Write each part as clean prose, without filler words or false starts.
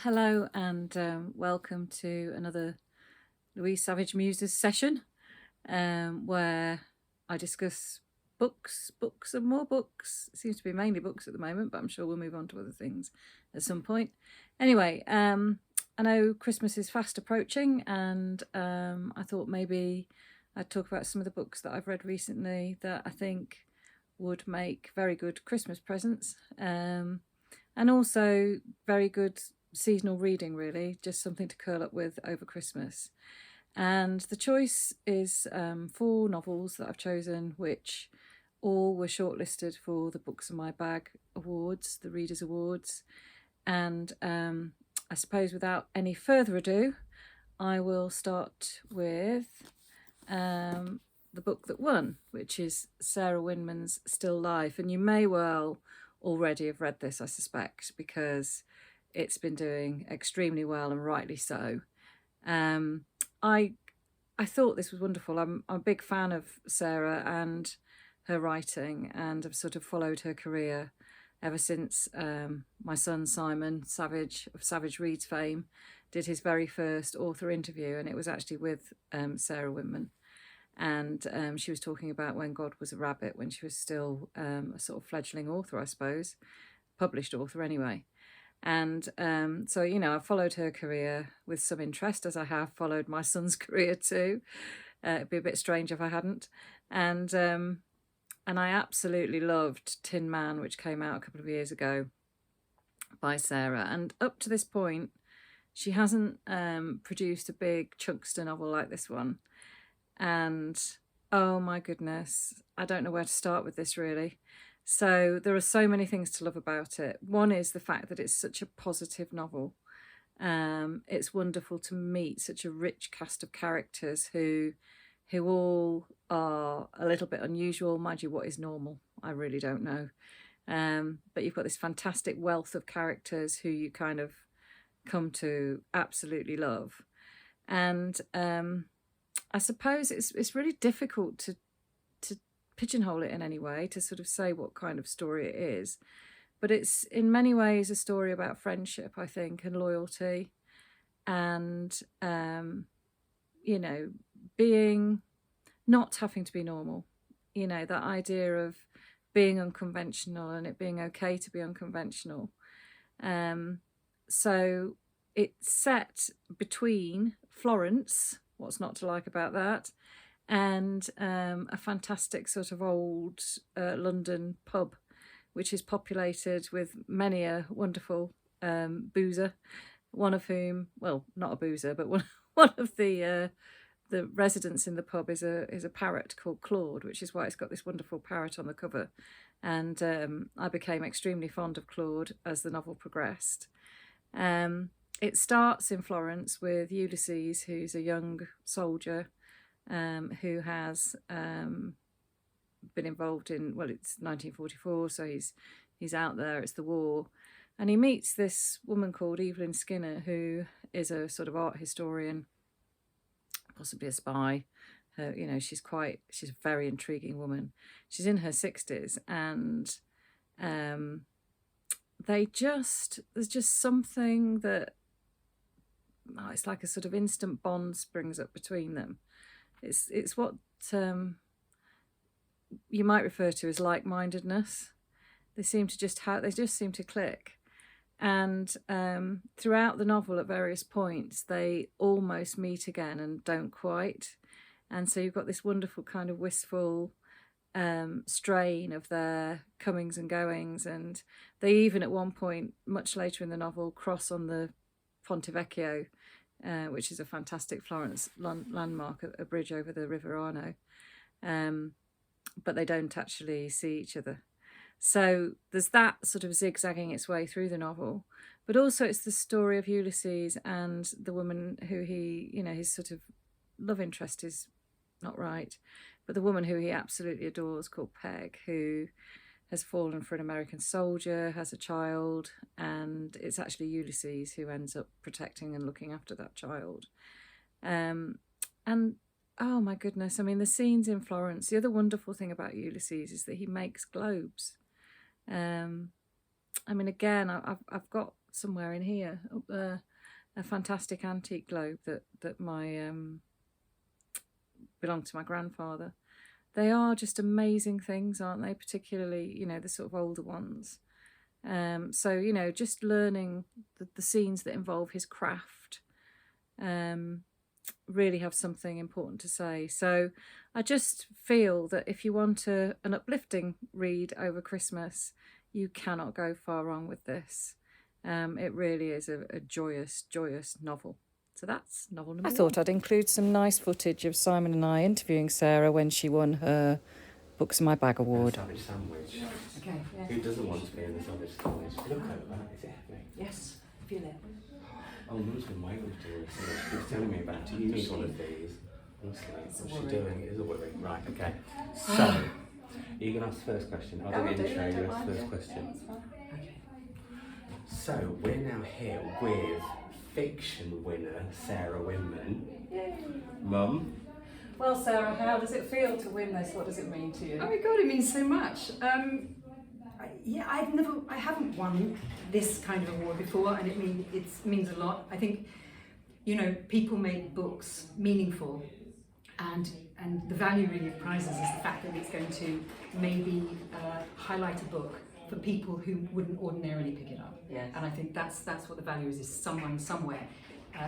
Hello and welcome to another Louise Savage Muses session where I discuss books and more books. It seems to be mainly books at the moment, but I'm sure we'll move on to other things at some point. Anyway, I know Christmas is fast approaching, and I thought maybe I'd talk about some of the books that I've read recently that I think would make very good Christmas presents, and also very good seasonal reading, really, just something to curl up with over Christmas. And the choice is 4 novels that I've chosen, which all were shortlisted for the Books in My Bag Awards, the Readers' Awards. And I suppose without any further ado, I will start with the book that won, which is Sarah Winman's Still Life. And you may well already have read this, I suspect, because it's been doing extremely well, and rightly so. I thought this was wonderful. I'm a big fan of Sarah and her writing, and I've sort of followed her career ever since my son Simon Savage of Savage Reads fame did his very first author interview, and it was actually with Sarah Winman. And she was talking about when God was a rabbit, when she was still a sort of fledgling author, I suppose, published author anyway. And so, you know, I've followed her career with some interest, as I have followed my son's career too. It'd be a bit strange if I hadn't. And I absolutely loved Tin Man, which came out a couple of years ago by Sarah. And up to this point, she hasn't produced a big chunkster novel like this one. And oh my goodness, I don't know where to start with this, really. So there are so many things to love about it. One is the fact that it's such a positive novel. It's wonderful to meet such a rich cast of characters who all are a little bit unusual. Mind you, what is normal? I really don't know. But you've got this fantastic wealth of characters who you kind of come to absolutely love. And I suppose it's really difficult to pigeonhole it in any way, to sort of say what kind of story it is. But it's in many ways a story about friendship, I think, and loyalty, and, you know, not having to be normal. You know, that idea of being unconventional and it being okay to be unconventional. So it's set between Florence, what's not to like about that, and a fantastic sort of old London pub, which is populated with many a wonderful boozer, one of whom, well, not a boozer, but one of the residents in the pub is a parrot called Claude, which is why it's got this wonderful parrot on the cover. And I became extremely fond of Claude as the novel progressed. It starts in Florence with Ulysses, who's a young soldier who has been involved in, well, it's 1944, so he's out there, it's the war, and he meets this woman called Evelyn Skinner, who is a sort of art historian, possibly a spy. You know, she's a very intriguing woman. She's in her 60s, and there's just something that, it's like a sort of instant bond springs up between them. It's what you might refer to as like-mindedness. They just seem to click. And throughout the novel, at various points, they almost meet again and don't quite. And so you've got this wonderful kind of wistful strain of their comings and goings. And they even at one point, much later in the novel, cross on the Ponte Vecchio, which is a fantastic Florence landmark, a bridge over the River Arno. But they don't actually see each other. So there's that sort of zigzagging its way through the novel. But also it's the story of Ulysses and the woman who his sort of love interest is not right, but the woman who he absolutely adores, called Peg, who has fallen for an American soldier, has a child, and it's actually Ulysses who ends up protecting and looking after that child. And oh my goodness, I mean, the scenes in Florence, the other wonderful thing about Ulysses is that he makes globes. I mean, again, I've got somewhere in here up there, a fantastic antique globe that my belonged to my grandfather. They are just amazing things, aren't they? Particularly, you know, the sort of older ones. So, you know, just learning the scenes that involve his craft really have something important to say. So I just feel that if you want an uplifting read over Christmas, you cannot go far wrong with this. It really is a joyous, joyous novel. So that's novel number one. I thought I'd include some nice footage of Simon and I interviewing Sarah when she won her Books in My Bag award. Savage sandwich. Okay, yeah. Who doesn't want to be in the savage sandwich? Look at that, is it heavy? Yes, feel it. Oh, Mum's been waiting to do this. She was telling me about it. You need one of these. Honestly, what's she doing? It is a worry. Right, okay. So, are you going to ask the first question? I'll do the intro, you ask the first question. Okay. So, we're now here with fiction winner Sarah Winman. Yay. Mum? Well, Sarah, how does it feel to win this? What does it mean to you? Oh my God, it means so much. Yeah, I haven't won this kind of award before, and it means a lot. I think, you know, people make books meaningful, and the value really of prizes is the fact that it's going to maybe highlight a book for people who wouldn't ordinarily pick it up. Yes. And I think that's what the value is someone somewhere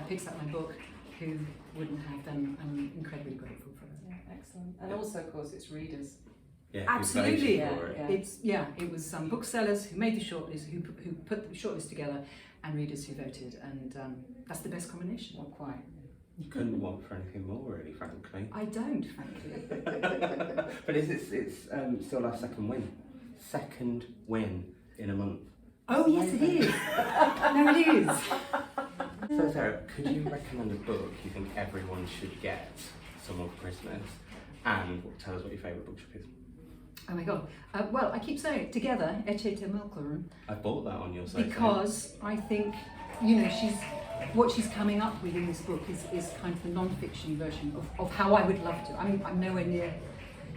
picks up my book who wouldn't have them. I'm incredibly grateful for it. Yeah, excellent. And also, of course, it's readers. Yeah, Absolutely, yeah. It was booksellers who made the shortlist, who put the shortlist together, and readers who voted, and that's the best combination. Well, quite. You couldn't want for anything more, really, frankly. I don't, frankly. But it's still our second win in a month. Oh yes, it is. No, it is. So Sarah, could you recommend a book you think everyone should get someone for Christmas? And tell us what your favourite bookshop is. Oh my God. Well, I keep saying it, Together, Ecce Temilclaren. I bought that on your site. Because I think, you know, what she's coming up with in this book is kind of the non-fiction version of how I would love to. I mean, I'm nowhere near,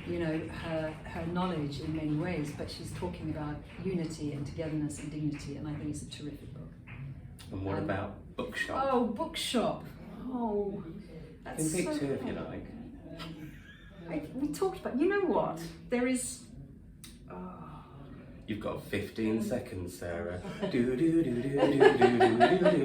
you know, her knowledge in many ways, but she's talking about unity and togetherness and dignity, and I think it's a terrific book. And what about bookshop? Oh, bookshop. Oh, that's You can pick so two if you like. We talked about, you know what, there is... You've got 15 seconds, Sarah. Do.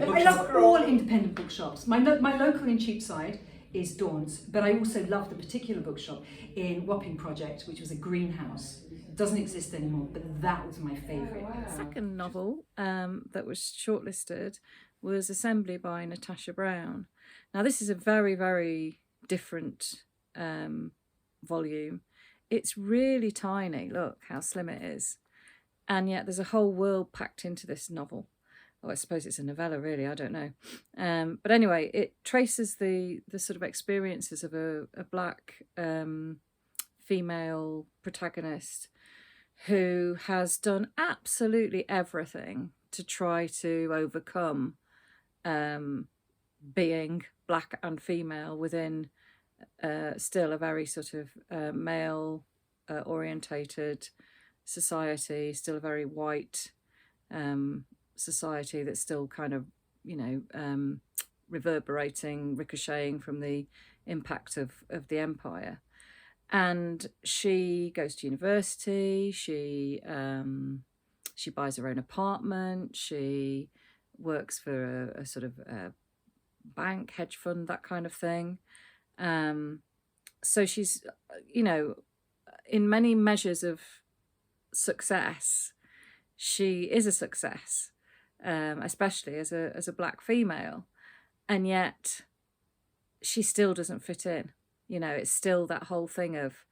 I love all independent bookshops. My local in Cheapside is Dawn's, but I also love the particular bookshop in Wapping Project, which was a greenhouse. It doesn't exist anymore, but that was my favourite. The second novel that was shortlisted was Assembly by Natasha Brown. Now, this is a very, very different volume. It's really tiny. Look how slim it is. And yet there's a whole world packed into this novel. Oh, I suppose it's a novella, really. I don't know. But anyway, it traces the sort of experiences of a black female protagonist who has done absolutely everything to try to overcome being black and female within still a very sort of male orientated society, still a very white society that's still kind of, you know, reverberating, ricocheting from the impact of the empire. And she goes to university, she buys her own apartment, she works for a sort of bank, hedge fund, that kind of thing. So she's, you know, in many measures of success, she is a success, especially as a black female, and yet she still doesn't fit in. You know, it's still that whole thing of,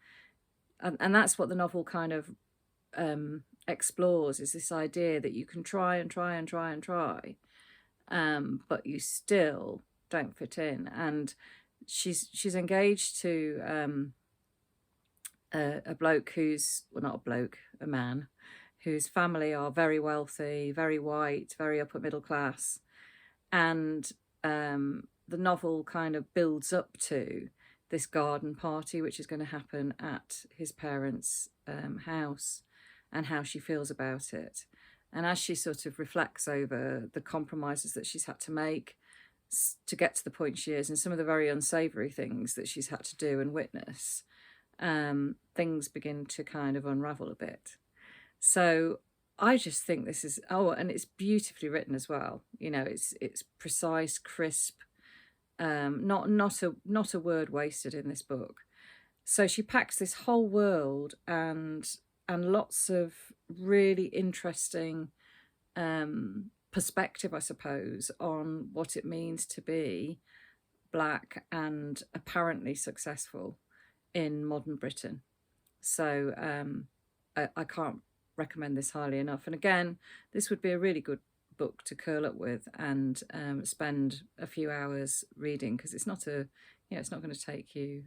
and that's what the novel kind of explores, is this idea that you can try and try and try and try, but you still don't fit in. And she's engaged to a bloke who's, well, not a bloke, a man, whose family are very wealthy, very white, very upper middle class. And the novel kind of builds up to this garden party, which is going to happen at his parents' house, and how she feels about it. And as she sort of reflects over the compromises that she's had to make to get to the point she is, and some of the very unsavoury things that she's had to do and witness, things begin to kind of unravel a bit. So I just think this is, and it's beautifully written as well. You know, it's precise, crisp, not a word wasted in this book. So she packs this whole world and lots of really interesting perspective, I suppose, on what it means to be black and apparently successful in modern Britain. So I can't recommend this highly enough. And again, this would be a really good book to curl up with and spend a few hours reading, because it's not it's not going to take you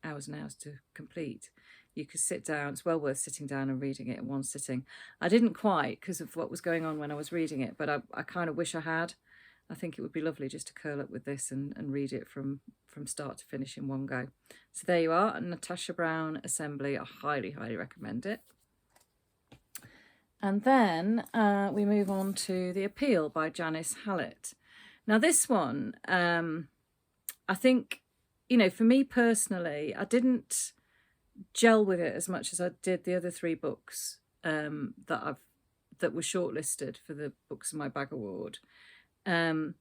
hours and hours to complete. You could sit down. It's well worth sitting down and reading it in one sitting. I didn't quite, because of what was going on when I was reading it, but I kind of wish I had. I think it would be lovely just to curl up with this and read it from start to finish in one go. So there you are, Natasha Brown Assembly. I highly, highly recommend it. And then we move on to The Appeal by Janice Hallett. Now this one, I think, you know, for me personally, I didn't gel with it as much as I did the other 3 books that were shortlisted for the Books in My Bag Award. But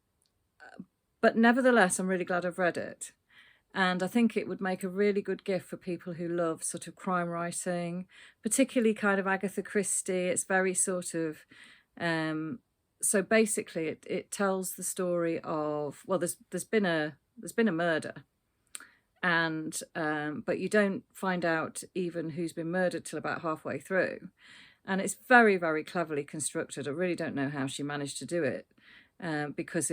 nevertheless, I'm really glad I've read it. And I think it would make a really good gift for people who love sort of crime writing, particularly kind of Agatha Christie. It's very sort of, so basically it tells the story of, well, there's been a murder, and but you don't find out even who's been murdered till about halfway through. And it's very, very cleverly constructed. I really don't know how she managed to do it, because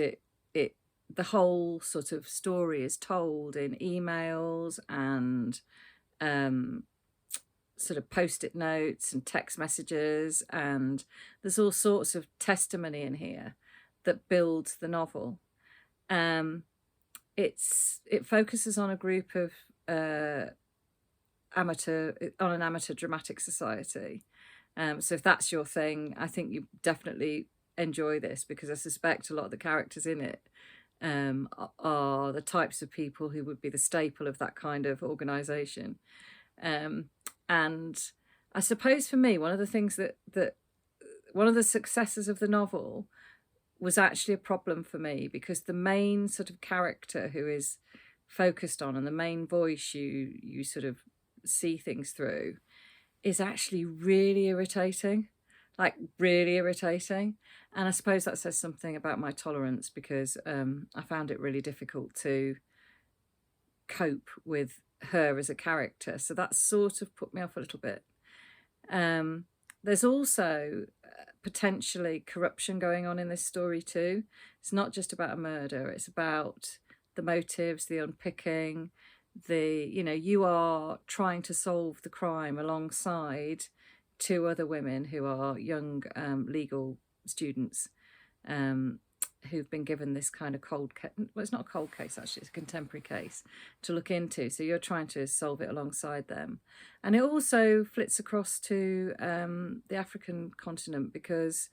the whole sort of story is told in emails and sort of post-it notes and text messages, and there's all sorts of testimony in here that builds the novel. It focuses on a group of an amateur dramatic society. So if that's your thing, I think you definitely enjoy this, because I suspect a lot of the characters in it are the types of people who would be the staple of that kind of organisation. And I suppose for me, one of the things that one of the successes of the novel was actually a problem for me, because the main sort of character who is focused on, and the main voice you sort of see things through, is actually really irritating, like really irritating. And I suppose that says something about my tolerance, because I found it really difficult to cope with her as a character. So that sort of put me off a little bit. There's also potentially corruption going on in this story too. It's not just about a murder, it's about the motives, the unpicking, you are trying to solve the crime alongside 2 other women who are young legal students who've been given this kind of cold case. Well, it's not a cold case, actually, it's a contemporary case to look into. So you're trying to solve it alongside them. And it also flits across to the African continent, because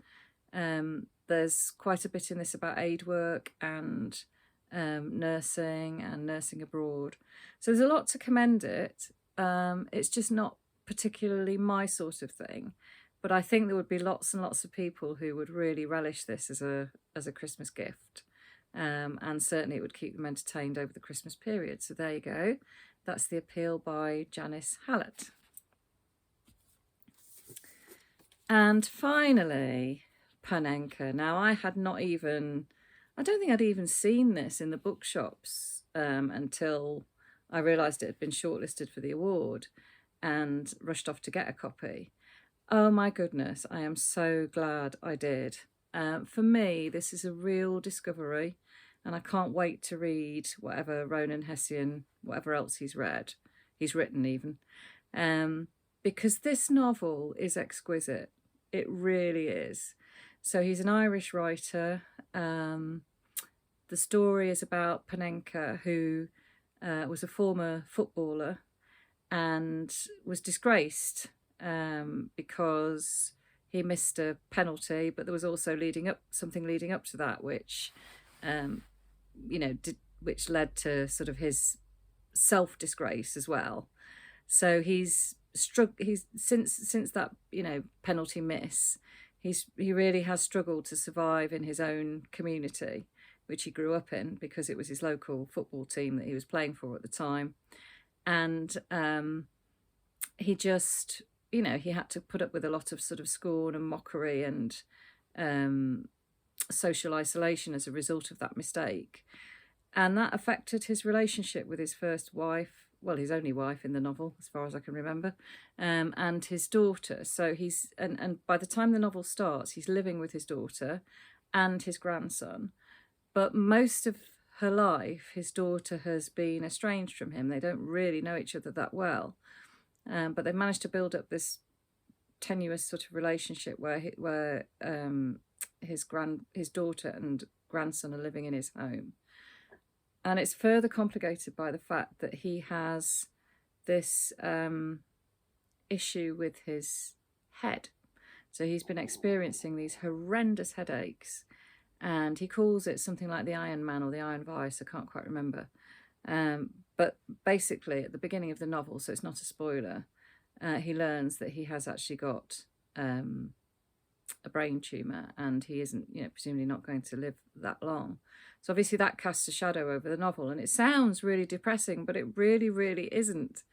there's quite a bit in this about aid work and nursing and nursing abroad. So there's a lot to commend it. It's just not particularly my sort of thing, but I think there would be lots and lots of people who would really relish this as a Christmas gift, and certainly it would keep them entertained over the Christmas period. So there you go. That's The Appeal by Janice Hallett. And finally, Panenka. Now, I don't think I'd even seen this in the bookshops until I realised it had been shortlisted for the award, and rushed off to get a copy. Oh my goodness, I am so glad I did. For me, this is a real discovery, and I can't wait to read whatever Ronan Hessian, whatever else he's written even, because this novel is exquisite. It really is. So he's an Irish writer. The story is about Panenka, who was a former footballer and was disgraced because he missed a penalty, but there was also something leading up to that, which which led to sort of his self-disgrace as well. So he's since that penalty miss, he really has struggled to survive in his own community, which he grew up in, because it was his local football team that he was playing for at the time. And he just, he had to put up with a lot of sort of scorn and mockery and social isolation as a result of that mistake. And that affected his relationship with his first wife, well, his only wife in the novel, as far as I can remember, and his daughter. So he's, and by the time the novel starts, he's living with his daughter and his grandson. But most of her life, his daughter has been estranged from him. They don't really know each other that well. But they managed to build up this tenuous sort of relationship where his daughter and grandson are living in his home. And it's further complicated by the fact that he has this issue with his head. So he's been experiencing these horrendous headaches, and he calls it something like the Iron Man or the Iron Vice. I can't quite remember. But basically, at the beginning of the novel, so it's not a spoiler, he learns that he has actually got a brain tumour, and he isn't, presumably not going to live that long. So obviously that casts a shadow over the novel, and it sounds really depressing, but it really, really isn't.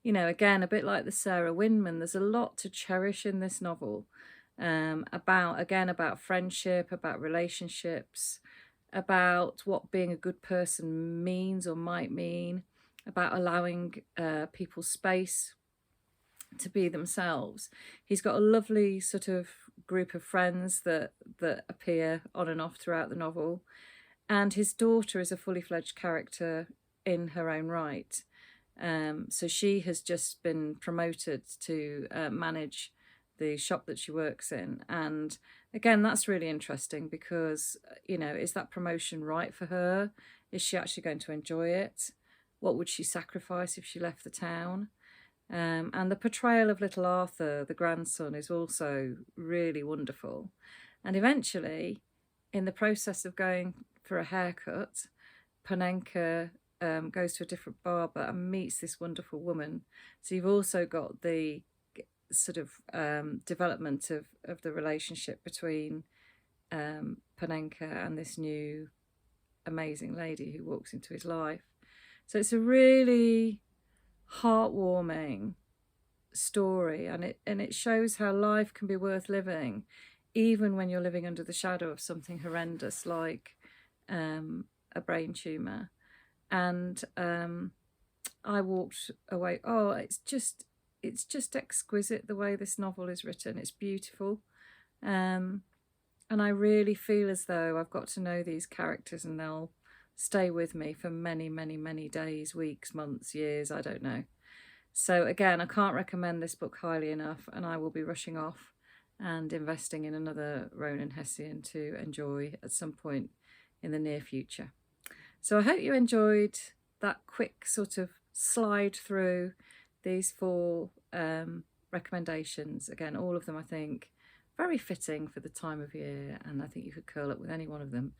Again, a bit like the Sarah Winman, there's a lot to cherish in this novel, about friendship, about relationships, about what being a good person means or might mean, about allowing people space to be themselves. He's got a lovely sort of group of friends that appear on and off throughout the novel, and his daughter is a fully fledged character in her own right. So she has just been promoted to manage the shop that she works in, and again, that's really interesting because is that promotion right for her? Is she actually going to enjoy it? What would she sacrifice if she left the town? And the portrayal of little Arthur, the grandson, is also really wonderful. And eventually, in the process of going for a haircut, Panenka goes to a different barber and meets this wonderful woman. So you've also got the sort of development of the relationship between Panenka and this new amazing lady who walks into his life. So it's a really heartwarming story, and it shows how life can be worth living even when you're living under the shadow of something horrendous like a brain tumour. And I walked away, it's just exquisite the way this novel is written. It's beautiful, and I really feel as though I've got to know these characters and they'll stay with me for many, many, many days, weeks, months, years, I don't know. So again, I can't recommend this book highly enough, and I will be rushing off and investing in another Ronan Hessian to enjoy at some point in the near future. So I hope you enjoyed that quick sort of slide through these 4 recommendations. Again, all of them I think very fitting for the time of year, and I think you could curl up with any one of them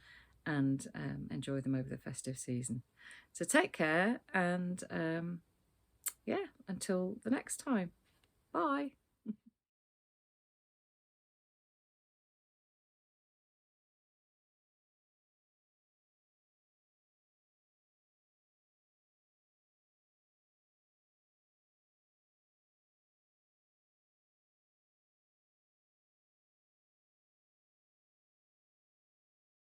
and enjoy them over the festive season. So take care, and until the next time, bye.